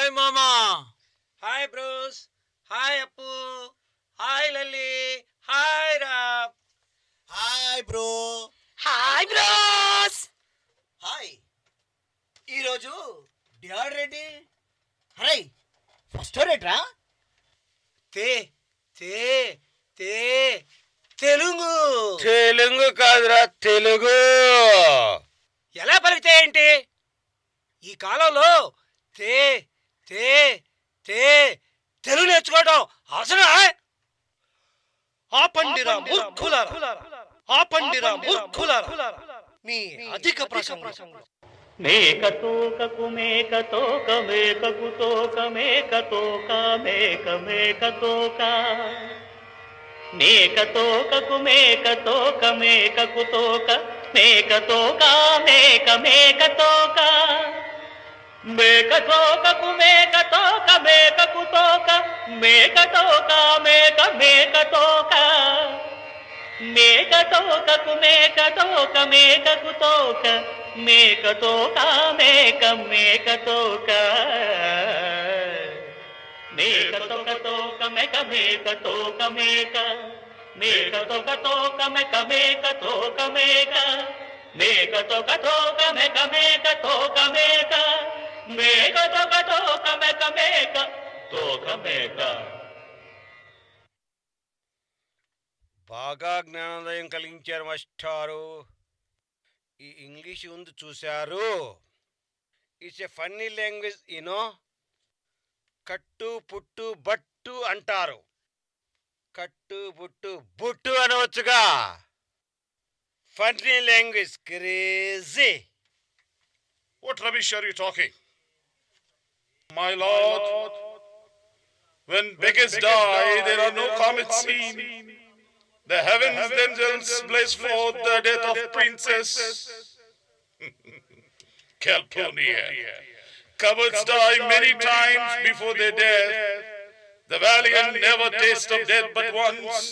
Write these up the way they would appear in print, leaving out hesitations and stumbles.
Hi మామా. Hi bros. Hi అప్పు. Hi Lalli. Hi Ram. Hi bro. Hi bros. Hi. ఈరోజు dad Reddy. హరై first రేట్రా. తే తే తే తెలుగు. తెలుగు కాదురా, తెలుగు. ఎలా పలికితే ఏంటి? ఈ కాలంలో తే తే తే తెలుగు నేర్చుకోవడం అవసరమా? ఆపండిరా మూర్ఖులారా, ఆపండిరా మూర్ఖులారా మీ అధిక ప్రసంగం. మేకతోకకు మేకతోక మేకకు తోక మేకతోక మేక మేకతోక మేకతోకకు మేకతోక మేకకు తోక మేకతోక మేక మేకతోక మేకతోకకు మేకతోక మేకకు తోక మేకతోక మేక మేకతోక మేకతోకకు మేకతోక మేకకు తోక మేకతోక మేక మేకతోక మేకతోక తోక మేక మేకతోక మేక మేకతోక తోక మేక మేకతోక మేక మేకతోక తోక మేక మేకతోక మేక మేకతోక తోక మేక మేక తోక మేక. బాగా జ్ఞానోదయం కలిగించారు మాస్టారు. ఈ ఇంగ్లీష్ ఉంది చూశారు. It's a funny language you know. Cut put but అంటారు. కట్టు పుట్టు బుట్టు అనవచ్చుగా. Funny language, crazy. What rubbish are you talking? My lord, when beggars die, there are no comets seen. The heavens themselves blaze forth the death of Princess Calpurnia. Cowards die many times before their death. The valiant never taste of death but once.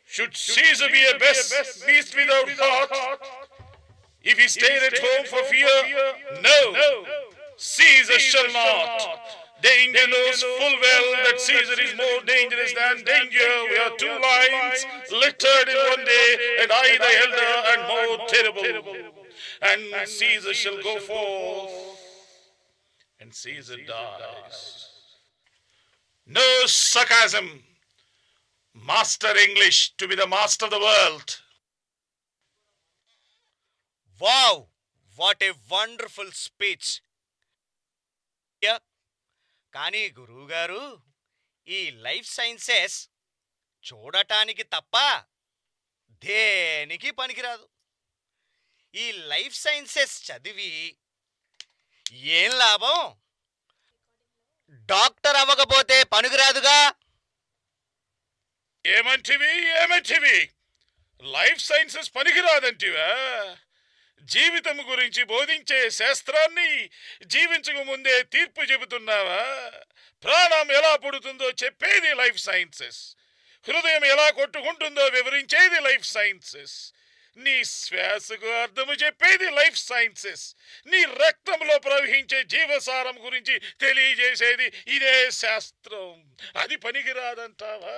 Should Caesar be a beast without heart? If he stayed at home for fear, no, Caesar shall not. Danger knows full well that Caesar is more dangerous than danger. We are two lions littered in one day, and I the elder and more terrible. And Caesar shall go forth, and Caesar dies. No sarcasm. Master English to be the master of the world. Wow, what a wonderful speech. కానీ గురువుగారు, ఈ life sciences చూడటానికి తప్ప దేనికి పనికిరాదు. ఈ life sciences చదివి ఏం లాభం? డాక్టర్ అవ్వకపోతే పనికిరాదుగా. ఏమంటివి లైఫ్ సైన్సెస్ పనికిరాదంటివా? జీవితం గురించి బోధించే శాస్త్రాన్ని జీవించక ముందే తీర్పు చెబుతున్నావా? ప్రాణం ఎలా పుడుతుందో చెప్పేది లైఫ్ సైన్సెస్. హృదయం ఎలా కొట్టుకుంటుందో వివరించేది లైఫ్ సైన్సెస్. నీ శ్వాసకు అర్థము చెప్పేది లైఫ్ సైన్సెస్. నీ రక్తంలో ప్రవహించే జీవసారం గురించి తెలియజేసేది ఇదే శాస్త్రం. అది పనికిరాదంటావా?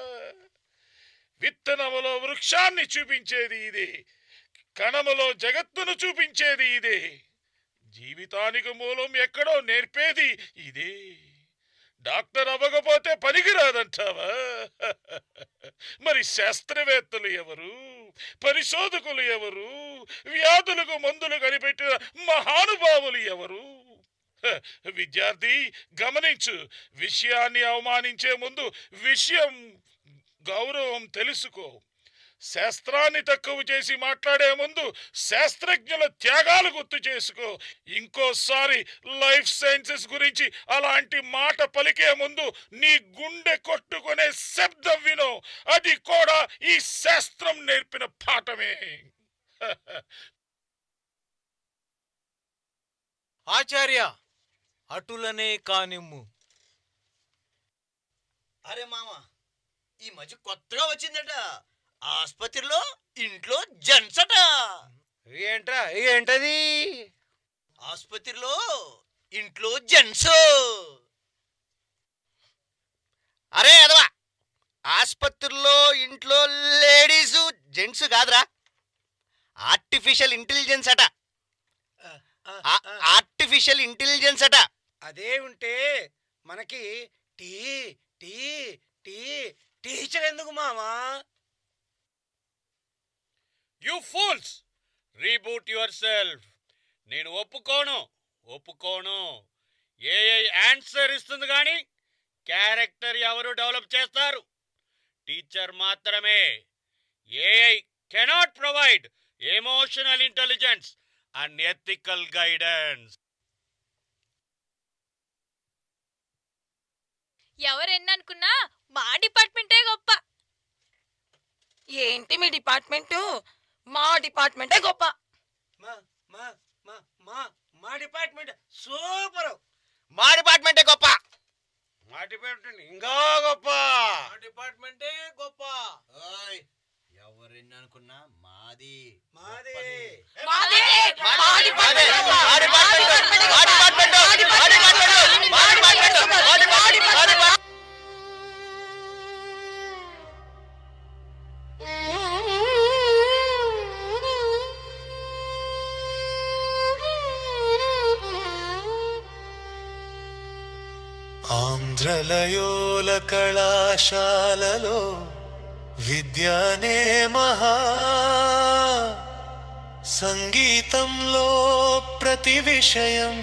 విత్తనములో వృక్షాన్ని చూపించేది ఇదే. కణములో జగత్తును చూపించేది ఇదే. జీవితానికి మూలం ఎక్కడో నేర్పేది ఇదే. డాక్టర్ అవ్వకపోతే పనికిరాదంటావా? మరి శాస్త్రవేత్తలు ఎవరు? పరిశోధకులు ఎవరు? వ్యాధులకు మందులు కనిపెట్టిన మహానుభావులు ఎవరు? విద్యార్థి గమనించు. విషయాన్ని అవమానించే ముందు విషయం గౌరవం తెలుసుకో. శాస్త్రాన్ని తక్కువ చేసి మాట్లాడే ముందు శాస్త్రజ్ఞుల త్యాగాలు గుర్తు చేసుకో. ఇంకోసారి లైఫ్ సైన్సెస్ గురించి అలాంటి మాట పలికే ముందు నీ గుండె కొట్టుకునే శబ్దం వినో. అది కూడా ఈ శాస్త్రం నేర్పిన పాఠమే. ఆచార్య, అటులనే కానిమ్ము. అరే మామ, ఈ మధ్య కొత్తగా వచ్చిందట. ఆసుపత్రిలో ఇంట్లో జెంట్సట. ఏంటది? ఆసుపత్రిలో ఇంట్లో జెంట్స్. అరే అదవా, ఆసుపత్రుల్లో ఇంట్లో లేడీసు జెంట్స్ కాదురా, ఆర్టిఫిషియల్ ఇంటెలిజెన్స్ అట. ఆర్టిఫిషియల్ ఇంటెలిజెన్స్ అట. అదే ఉంటే మనకి టీ టీ టీ టీచర్ ఎందుకు మామా? You fools! Reboot yourself. నేను ఒప్పుకోను. ఏఐ ఆన్సర్ ఇస్తుంది కానీ క్యారెక్టర్ ఎవరు డెవలప్ చేస్తారు? టీచర్ మాత్రమే. AI cannot provide emotional intelligence and ethical guidance. ఎవరెన్ననుకున్నా మా డిపార్ట్మెంటే గొప్ప. ఏంటి మీ డిపార్ట్మెంటు? మా డిపార్ట్మెంటే గొప్ప. మా మా మా మా మా డిపార్ట్మెంట్ సూపర్. మా డిపార్ట్మెంటే గొప్ప. మా డిపార్ట్మెంట్ ఇంకా గొప్ప. మా డిపార్ట్మెంటే గొప్ప. ఓయ్, ఎవరెన్ని అనుకున్నా మాది మాది. మాదే, మా మా డిపార్ట్మెంటే, డిపార్ట్మెంటే మా గొప్ప. డిపార్ట్మెంటే, మా డిపార్ట్మెంటే, మా డిపార్ట్మెంటే, మా డిపార్ట్మెంటే, మా డిపార్ట్మెంటే, మా డిపార్ట్మెంటే. ఆంధ్రలయోల కళాశాలలో విద్యానే మహా, సంగీతంలో ప్రతి విషయం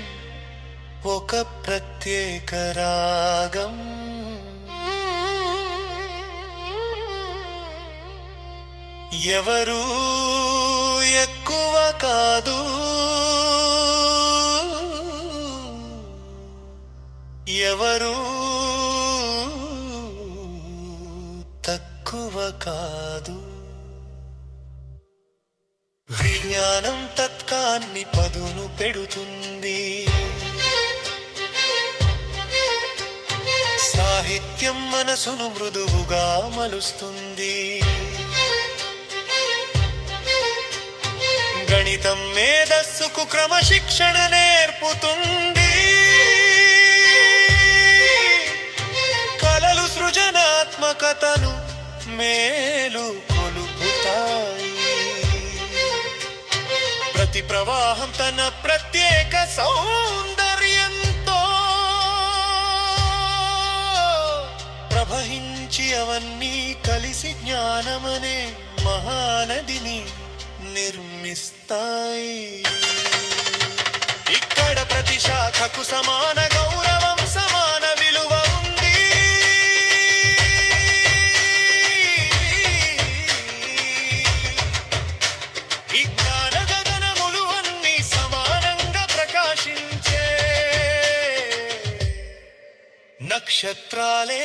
ఒక ప్రత్యేక రాగం. ఎవరు ఎక్కువ కాదు, ఎవరు తక్కువ కాదు. విజ్ఞానం తత్కాన్ని పదును పెడుతుంది, సాహిత్యం మనసును మృదువుగా మలుస్తుంది, గణితం మేధస్సుకు క్రమశిక్షణ నేర్పుతుంది, కలలు సృజనాత్మకతను మేలు కొలుపుతాయి. ప్రతి ప్రవాహం తన ప్రత్యేక సౌందర్యంతో ప్రవహించి అవన్నీ కలిసి జ్ఞానమనే మహానదిని నిర్మిస్తాయి. ఇక్కడ ప్రతి శాఖకు సమాన గౌరవం, సమాన విలువ ఉంది. ఈ జ్ఞాన గగనములు అన్ని సమానంగా ప్రకాశించే నక్షత్రాలే.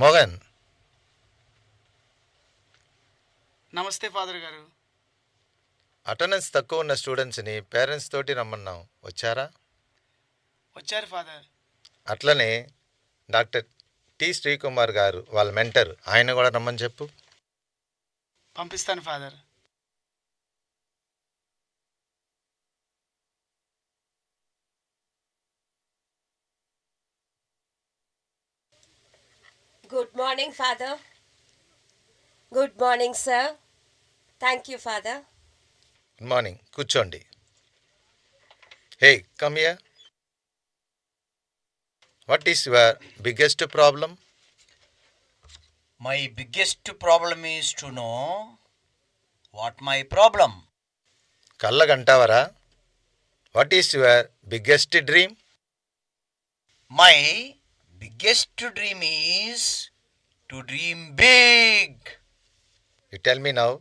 మోగన్ నమస్తే ఫాదర్ గారు. అటెండెన్స్ తక్కువ ఉన్న స్టూడెంట్స్ని పేరెంట్స్ తోటి రమ్మన్నాం, వచ్చారా? వచ్చారు ఫాదర్. అట్లనే డాక్టర్ టి శ్రీకుమార్ గారు వాళ్ళ మెంటర్, ఆయన కూడా రమ్మని చెప్పు. పంపిస్తాను father. Good morning, Father. Good morning, sir. Thank you, Father. Good morning, కూర్చోండి. Hey, come here. What is your biggest problem? My biggest problem is to know what my problem. కళ్ళగంటావరా? What is your biggest dream? My biggest dream is to dream big. You tell me now,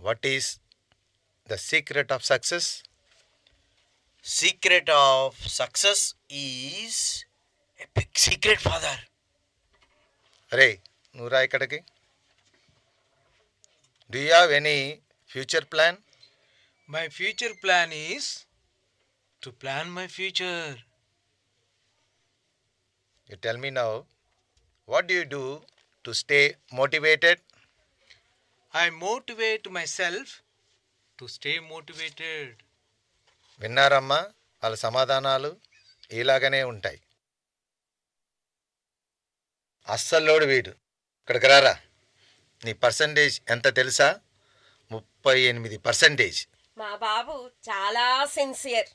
what is the secret of success? Secret of success is a big secret father. అరే, నువ్వు రా ఇక్కడికి. Do you have any future plan? My future plan is to plan my future. You tell me now, what do you do to stay motivated? I motivate myself to stay motivated. విన్నారమ్మా, వాళ్ళ సమాధానాలు ఇలాగనే ఉంటాయి. అస్సల్లోడు వీడు. ఇక్కడికి రారా. నీ percentage ఎంత తెలుసా? 38%. మా బాబు చాలా సిన్సియర్.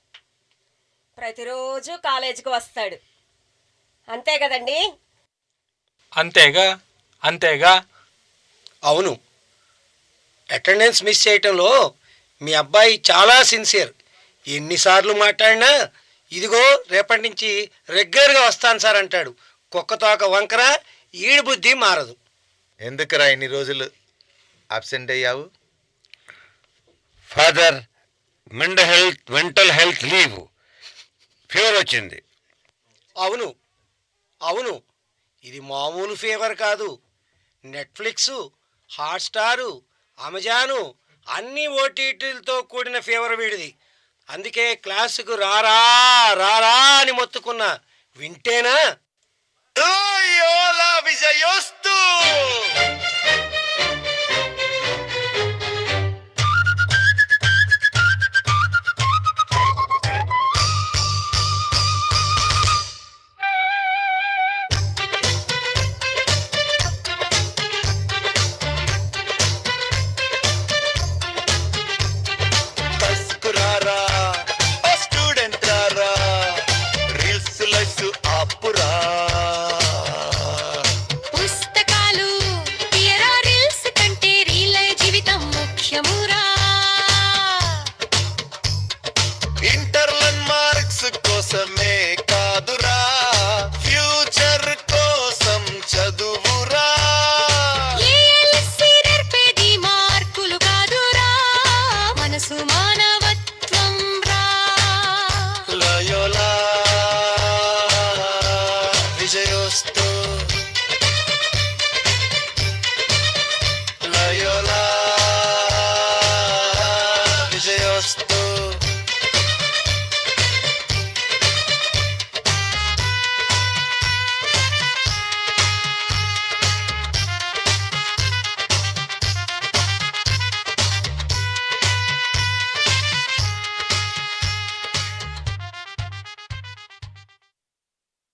ప్రతిరోజు కాలేజీకి వస్తాడు. అంతే కదండి? అంతేగా. అవును, అటెండెన్స్ మిస్ చేయటంలో మీ అబ్బాయి చాలా సిన్సియర్. ఎన్నిసార్లు మాట్లాడినా ఇదిగో రేపటి నుంచి రెగ్యులర్గా వస్తాను సార్ అంటాడు. కుక్కతోక వంకర, ఈడు బుద్ధి మారదు. ఎందుకురా ఇన్ని రోజులు అబ్సెంట్ అయ్యావు? Father, mental health leave, fever వచ్చింది. అవును, ఇది మామూలు ఫీవర్ కాదు. నెట్ఫ్లిక్స్, హాట్స్టారు, అమెజాను అన్ని ఓటీటీలతో కూడిన ఫీవర్ వీడిది. అందుకే క్లాసుకు రారా అని మొత్తుకున్నా. వింటేనా? విజయోస్తు.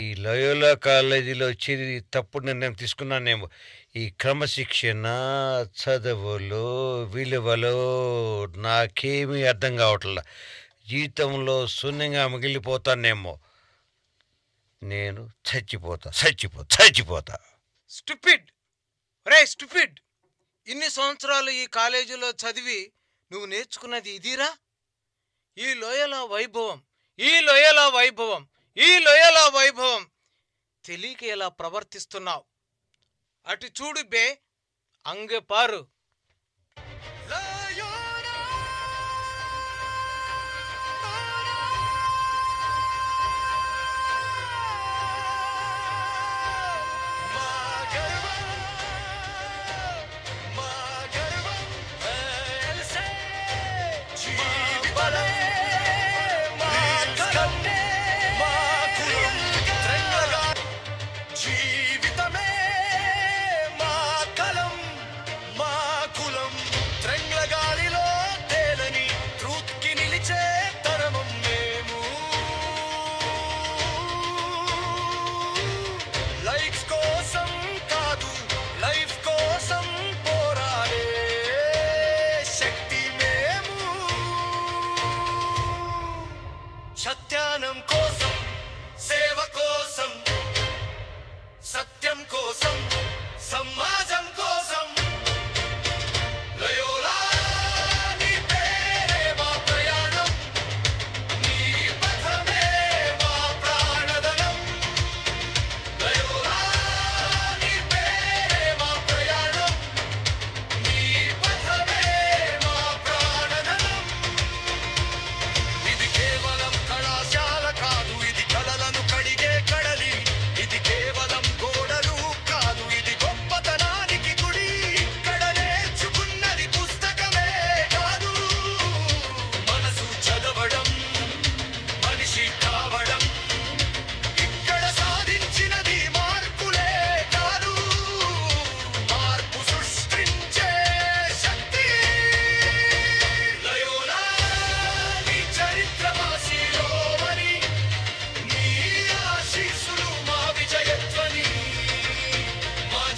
ఈ లయోలా కాలేజీలో చేరి తప్పుడు నిర్ణయం తీసుకున్నానేమో. ఈ క్రమశిక్షణ, చదువులు, విలువలు నాకేమీ అర్థం కావట్లా. జీవితంలో శూన్యంగా మిగిలిపోతానేమో. నేను చచ్చిపోతా. స్టూపిడ్. ఇన్ని సంవత్సరాలు ఈ కాలేజీలో చదివి నువ్వు నేర్చుకున్నది ఇదిరా? ఈ లోయలా వైభవం తెలియక ఎలా ప్రవర్తిస్తున్నావు? అటు చూడు బే, అంగె పారు. జీవితమే మా కలం, మా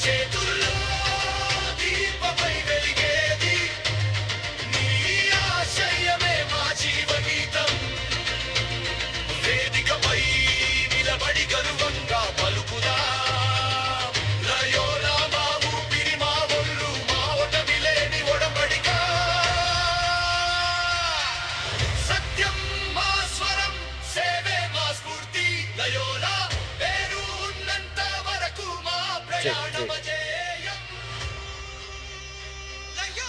చేతుల్లో దీపమై వెలిగేది నీ ఆశయమే మా జీవగీతం వేదికపై నిలబడి గర్వంగా పలుకుదా లయోలా మా ఊపిరి మా ఒళ్ళు మా ఓటమి లేని ఒడంబడిక సత్యం మా స్వరం సేవే మా స్ఫూర్తి లయోలా పేరు ఉన్నంత వరకు మా ప్రయాణమ